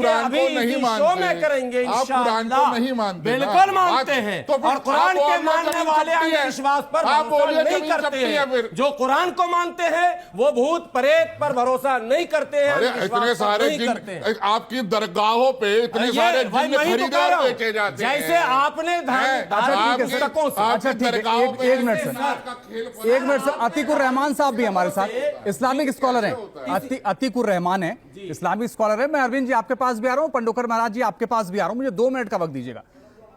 कुरान को नहीं शो में करेंगे, आप कुरान को नहीं मानते, बिल्कुल मानते हैं। तो और कुरान के मानने वाले अंधविश्वास पर भरोसा नहीं करते हैं। जो कुरान को मानते हैं वो भूत प्रेत पर भरोसा नहीं करते हैं। अरे इतने सारे जिन आपकी दरगाहों पे इतने सारे जिन खरीदे और बेचे जाते हैं। जैसे आपने एक मिनट सर, अतीकुर रहमान साहब भी हमारे साथ इस्लामिक स्कॉलर हैं। अतीकुर रहमान है, इस्लामिक स्कॉलर है। मैं अरविंद जी आपके पास भी आ रहा हूं, पंडोकर महाराज जी आपके पास भी आ रहा हूं, मुझे 2 मिनट का वक्त दीजिएगा।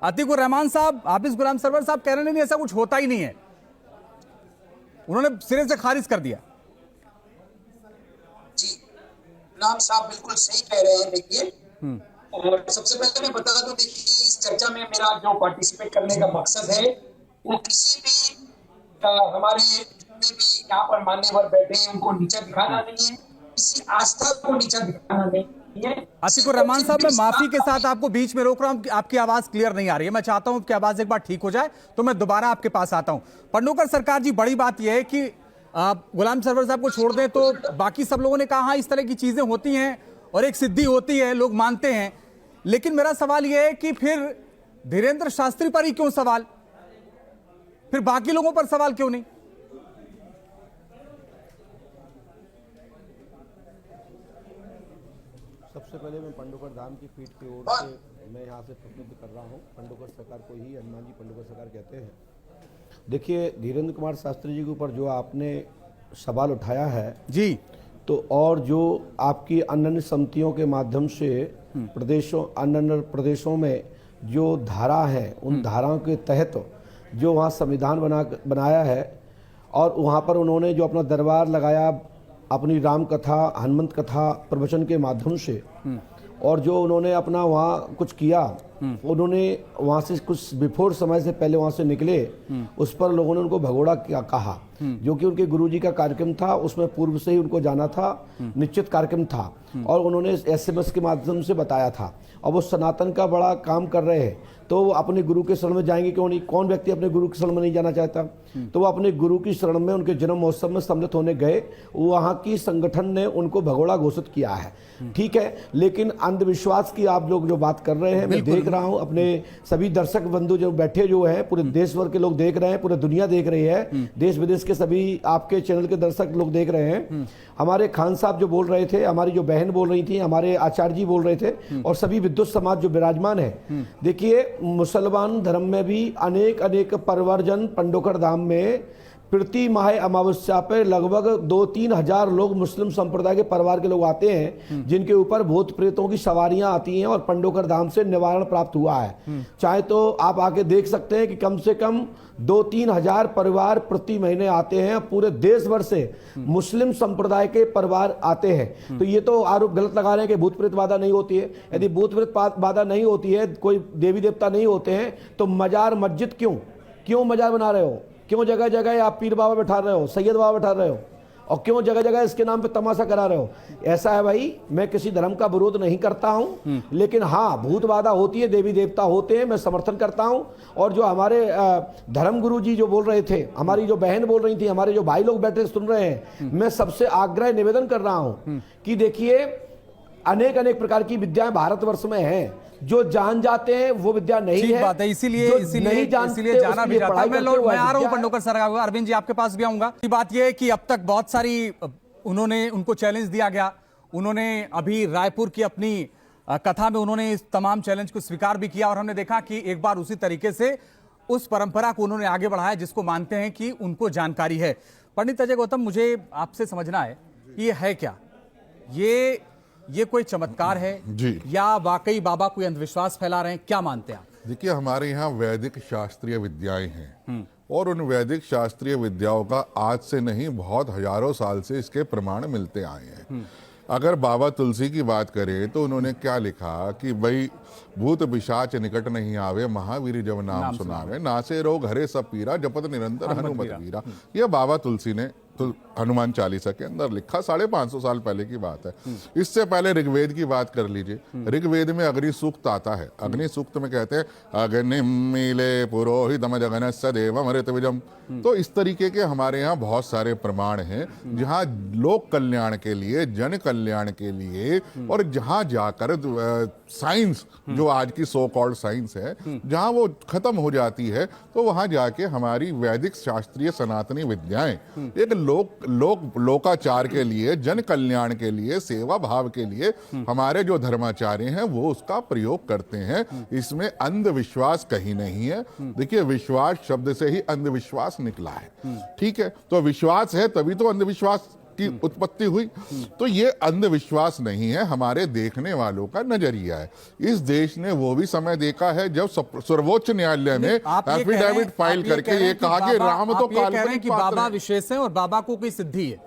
अतीकुर रहमान साहब, हाफिज गुलाम सरवर साहब कह रहे नहीं ऐसा कुछ होता ही नहीं है, उन्होंने सिरे से खारिज कर दिया। जी गुलाम साहब बिल्कुल सही कह रहे हैं। देखिए, और सबसे पहले मैं बता दूं, देखिए इस चर्चा में मेरा जो पार्टिसिपेट करने का मकसद है वो किसी भी हमारे जितने भी यहाँ पर मान्यवर बैठे हैं उनको नीचा दिखाना नहीं है, किसी आस्था को नीचा दिखाना नहीं है। अतीकुर रहमान साहब, मैं माफी के साथ आपको बीच में रोक रहा हूं, आपकी आवाज क्लियर नहीं आ रही है। मैं चाहता हूं कि आवाज एक बार ठीक हो जाए तो मैं दोबारा आपके पास आता हूं। पंडोकर सरकार जी, बड़ी बात यह है कि गुलाम सरवर साहब को छोड़ दें तो बाकी सब लोगों ने कहा इस तरह की चीजें होती हैं और एक सिद्धि होती है, लोग मानते हैं। लेकिन मेरा सवाल यह है कि फिर धीरेन्द्र शास्त्री पर ही क्यों सवाल, फिर बाकी लोगों पर सवाल क्यों नहीं? सबसे पहले मैं पंडोकर धाम की पीठ की ओर से मैं यहाँ से प्रतिनिधित्व कर रहा हूँ। पंडोकर सरकार को ही हनुमान जी पंडोकर सरकार कहते हैं। देखिए, धीरेन्द्र कुमार शास्त्री जी के ऊपर जो आपने सवाल उठाया है जी, तो और जो आपकी अन्य समितियों के माध्यम से अन्य प्रदेशों में जो धारा है, उन धाराओं के तहत जो वहाँ संविधान बनाया है और वहाँ पर उन्होंने जो अपना दरबार लगाया अपनी राम कथा, हनुमंत कथा प्रवचन के माध्यम से, और जो उन्होंने अपना वहाँ कुछ किया, उन्होंने वहाँ से कुछ बिफोर समय से पहले वहाँ से निकले, उस पर लोगों ने उनको भगोड़ा क्या कहा, जो कि उनके गुरुजी का कार्यक्रम था, उसमें पूर्व से ही उनको जाना था, निश्चित कार्यक्रम था और उन्होंने SMS के माध्यम से बताया था। और वो सनातन का बड़ा काम कर रहे हैं तो वो अपने गुरु के शरण में जाएंगे क्यों नहीं? कौन व्यक्ति अपने गुरु के शरण में नहीं जाना चाहता? तो वो अपने गुरु की शरण में उनके जन्म महोत्सव में सम्मिलित होने गए, वहाँ की संगठन ने उनको भगोड़ा घोषित किया है, ठीक है। लेकिन अंधविश्वास की आप लोग जो बात कर रहे हैं, मैं देख रहा हूँ अपने सभी दर्शक बंधु जो बैठे जो हैं, पूरे देश भर के लोग देख रहे हैं, पूरे दुनिया देख रही है, देश विदेश के सभी आपके चैनल के दर्शक लोग देख रहे हैं। हमारे खान साहब जो बोल रहे थे, हमारी जो बहन बोल रही थी, हमारे आचार्य जी बोल रहे थे और सभी विद्युत समाज जो विराजमान है। देखिए, मुसलमान धर्म में भी अनेक परवर्जन पंडोकर धाम में प्रति माह अमावस्या पर लगभग 2-3 हजार लोग मुस्लिम संप्रदाय के परिवार के लोग आते हैं, जिनके ऊपर भूत प्रेतों की सवारियां आती हैं और पंडोकर धाम से निवारण प्राप्त हुआ है। चाहे तो आप आके देख सकते हैं कि कम से कम 2-3 हजार परिवार प्रति महीने आते हैं, पूरे देश भर से मुस्लिम संप्रदाय के परिवार आते हैं। तो ये तो आरोप गलत लगा रहे हैं कि भूत प्रेत बाधा नहीं होती है। यदि भूत प्रेत बाधा नहीं होती है, कोई देवी देवता नहीं होते हैं, तो मजार मस्जिद क्यों मजार बना रहे हो? क्यों जगह जगह आप पीर बाबा बैठा रहे हो, सैयद बाबा बैठा रहे हो, और क्यों जगह जगह इसके नाम पे तमाशा करा रहे हो? ऐसा है भाई, मैं किसी धर्म का विरोध नहीं करता हूं, लेकिन हाँ, भूत बाधा होती है, देवी देवता होते हैं, मैं समर्थन करता हूं। और जो हमारे धर्म गुरु जी जो बोल रहे थे, हमारी जो बहन बोल रही थी, हमारे जो भाई लोग बैठे सुन रहे हैं, मैं सबसे आग्रह निवेदन कर रहा हूं कि देखिए, अनेक प्रकार की विद्याएं भारतवर्ष में हैं, जो जान जाते हैं वो विद्या नहीं है। बात है, इसीलिए जाना भी जाता है। मैं आ रहा हूं पंडोकर सर, अरविंद जी आपके पास भी आऊंगा। बात यह है कि अब तक बहुत सारी उनको चैलेंज दिया गया। उन्होंने अभी रायपुर की अपनी कथा में उन्होंने इस तमाम चैलेंज को स्वीकार भी किया और हमने देखा कि एक बार उसी तरीके से उस परंपरा को उन्होंने आगे बढ़ाया जिसको मानते हैं कि उनको जानकारी है। पंडित अजय गौतम, मुझे आपसे समझना है कि ये है क्या, ये कोई चमत्कार है जी, या वाकई बाबा कोई अंधविश्वास फैला रहे हैं? क्या मानते हैं आप? देखिए, हमारे यहाँ वैदिक शास्त्रीय विद्याएं हैं और उन वैदिक शास्त्रीय विद्याओं का आज से नहीं, बहुत हजारों साल से इसके प्रमाण मिलते आए हैं। अगर बाबा तुलसी की बात करें तो उन्होंने क्या लिखा कि भाई, भूत पिशाच निकट नहीं आवे, महावीर जब नाम सुनावे, नासे रोग हरे सब पीरा, जपत निरंतर हनुमत वीरा। यह बाबा तुलसी ने हनुमान चालीसा के अंदर लिखा, 550 साल पहले की बात है। इससे पहले ऋग्वेद की बात कर लीजिए, ऋग्वेद में अग्नि सूक्त आता है। अग्नि सूक्त में कहते हैं अग्निम मीले पुरोहितम जगनस्य देवम ऋतविजम। तो इस तरीके के हमारे यहाँ बहुत सारे प्रमाण हैं जहाँ लोक कल्याण के लिए, जन कल्याण के लिए, और जहाँ जाकर साइंस, जो आज की सो कॉल्ड साइंस है, जहाँ वो खत्म हो जाती है, तो वहाँ जाके हमारी वैदिक शास्त्रीय सनातनी विद्याएं एक लोकाचार के लिए, जन कल्याण के लिए, सेवा भाव के लिए हमारे जो धर्माचार्य हैं वो उसका प्रयोग करते हैं। इसमें अंधविश्वास कहीं नहीं है। देखिए, विश्वास शब्द से ही अंधविश्वास निकला है, ठीक है? तो विश्वास है तभी तो अंधविश्वास की उत्पत्ति हुई। तो ये अंधविश्वास नहीं है, हमारे देखने वालों का नजरिया है। इस देश ने वो भी समय देखा है जब सर्वोच्च न्यायालय में एफिडेविट फाइल करके ये कहा कि राम तो काल्पनिक बाबा विशेष है और बाबा को कोई सिद्धि है।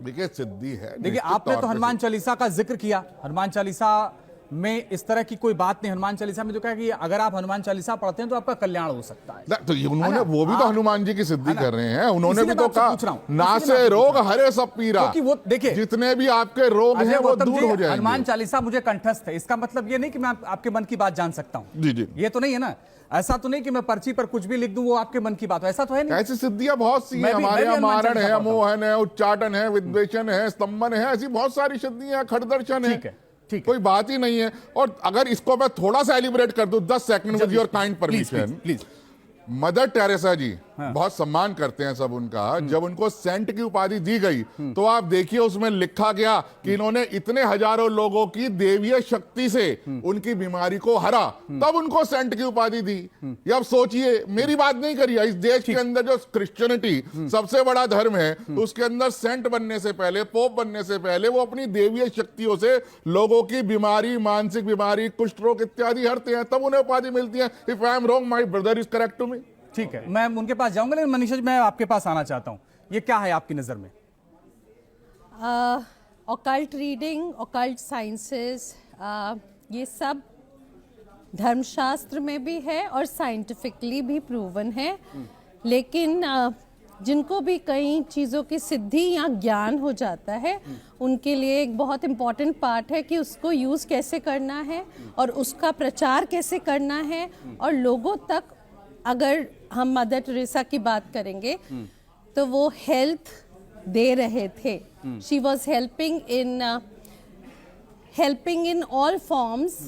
देखिए, सिद्धि है। देखिए, आपने तो हनुमान चालीसा का जिक्र किया। हनुमान चालीसा में इस तरह की कोई बात नहीं। हनुमान चालीसा में जो कहा कि अगर आप हनुमान चालीसा पढ़ते हैं तो आपका कल्याण हो सकता है। तो उन्होंने वो भी तो हनुमान जी की सिद्धि कर रहे हैं। उन्होंने भी तो कहा ना से रोग हरे सब पीरा, क्योंकि वो देखिए जितने भी आपके रोग हैं वो दूर हो जाएंगे। हनुमान चालीसा मुझे कंठस्थ है, इसका मतलब ये नहीं कि मैं आपके मन की बात जान सकता हूँ। जी जी, ये तो नहीं है ना। ऐसा तो नहीं कि मैं पर्ची पर कुछ भी लिख दूं वो आपके मन की बात हो, ऐसा तो है नहीं। ऐसी सिद्धियां बहुत सी हैं हमारे यहाँ। मारण है, मोहन है, उच्चाटन है, विद्वेषण है, स्तंभन है, ऐसी बहुत सारी सिद्धियां, खड़दर्शन है। ठीक है, ठीक, कोई बात ही नहीं है। और अगर इसको मैं थोड़ा सा एलिब्रेट कर दूं 10 second with your kind permission, please. Mother Teresa ji, बहुत सम्मान करते हैं सब उनका। जब उनको सेंट की उपाधि दी गई तो आप देखिए उसमें लिखा गया कि इन्होंने इतने हजारों लोगों की देवीय शक्ति से उनकी बीमारी को हरा, तब उनको सेंट की उपाधि दी। ये अब सोचिए, मेरी बात नहीं करिए, इस देश के अंदर जो क्रिश्चियनिटी सबसे बड़ा धर्म है, उसके अंदर सेंट बनने से पहले, पोप बनने से पहले वो अपनी देवीय शक्तियों से लोगों की बीमारी, मानसिक बीमारी, कुष्ठ रोग इत्यादि हरते हैं, तब उन्हें उपाधि मिलती है। If I am wrong, my brother is correct to me. ठीक है, मैं उनके पास जाऊंगा, लेकिन मनीषा जी मैं आपके पास आना चाहता हूं। ये क्या है आपकी नजर में? ऑकल्ट रीडिंग, ऑकल्ट साइंसेस, ये सब धर्मशास्त्र में भी है और साइंटिफिकली भी प्रूवन है। लेकिन जिनको भी कई चीज़ों की सिद्धि या ज्ञान हो जाता है, उनके लिए एक बहुत इम्पॉर्टेंट पार्ट है कि उसको यूज़ कैसे करना है और उसका प्रचार कैसे करना है। और लोगों तक, अगर हम मदर टेरेसा की बात करेंगे तो वो हेल्थ दे रहे थे। She was helping in all forms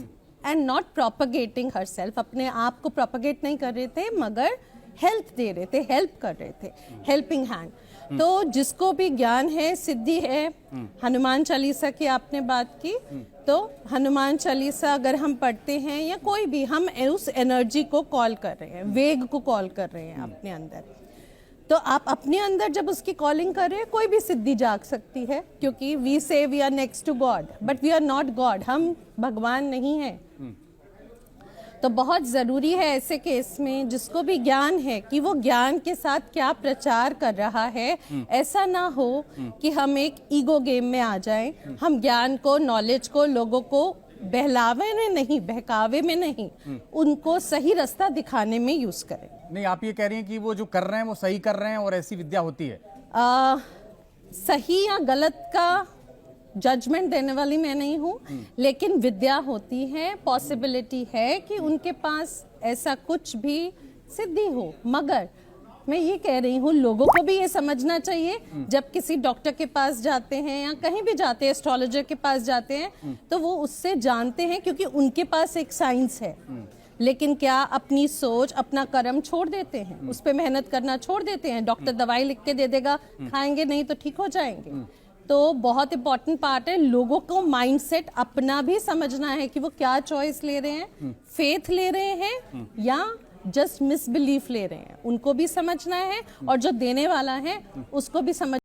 and not propagating herself. अपने आप को प्रोपगेट नहीं कर रहे थे, मगर हेल्थ दे रहे थे, हेल्प कर रहे थे, हेल्पिंग हैंड। तो जिसको भी ज्ञान है, सिद्धि है, हनुमान चालीसा की आपने बात की, तो हनुमान चालीसा अगर हम पढ़ते हैं या कोई भी, हम उस एनर्जी को कॉल कर रहे हैं, वेग को कॉल कर रहे हैं अपने अंदर। तो आप अपने अंदर जब उसकी कॉलिंग कर रहे हैं, कोई भी सिद्धि जाग सकती है, क्योंकि we say we are next to God but we are not God. हम भगवान नहीं हैं। तो बहुत ज़रूरी है ऐसे केस में, जिसको भी ज्ञान है, कि वो ज्ञान के साथ क्या प्रचार कर रहा है। ऐसा ना हो कि हम एक ईगो गेम में आ जाएं। हम ज्ञान को, नॉलेज को लोगों को बहलावे में नहीं, बहकावे में नहीं, उनको सही रास्ता दिखाने में यूज़ करें। नहीं, आप ये कह रही हैं कि वो जो कर रहे हैं वो सही कर रहे हैं और ऐसी विद्या होती है? सही या गलत का जजमेंट देने वाली मैं नहीं हूँ, लेकिन विद्या होती है, पॉसिबिलिटी है कि उनके पास ऐसा कुछ भी सिद्धि हो। मगर मैं ये कह रही हूँ, लोगों को भी ये समझना चाहिए, जब किसी डॉक्टर के पास जाते हैं या कहीं भी जाते हैं, एस्ट्रोलॉजर के पास जाते हैं, तो वो उससे जानते हैं क्योंकि उनके पास एक साइंस है। लेकिन क्या अपनी सोच, अपना कर्म छोड़ देते हैं, उस पर मेहनत करना छोड़ देते हैं? डॉक्टर दवाई लिख के दे देगा, खाएंगे नहीं तो ठीक हो जाएंगे। तो बहुत इंपॉर्टेंट पार्ट है, लोगों को माइंडसेट अपना भी समझना है कि वो क्या चॉइस ले रहे हैं, फेथ ले रहे हैं या जस्ट मिसबिलीफ ले रहे हैं, उनको भी समझना है। और जो देने वाला है उसको भी समझ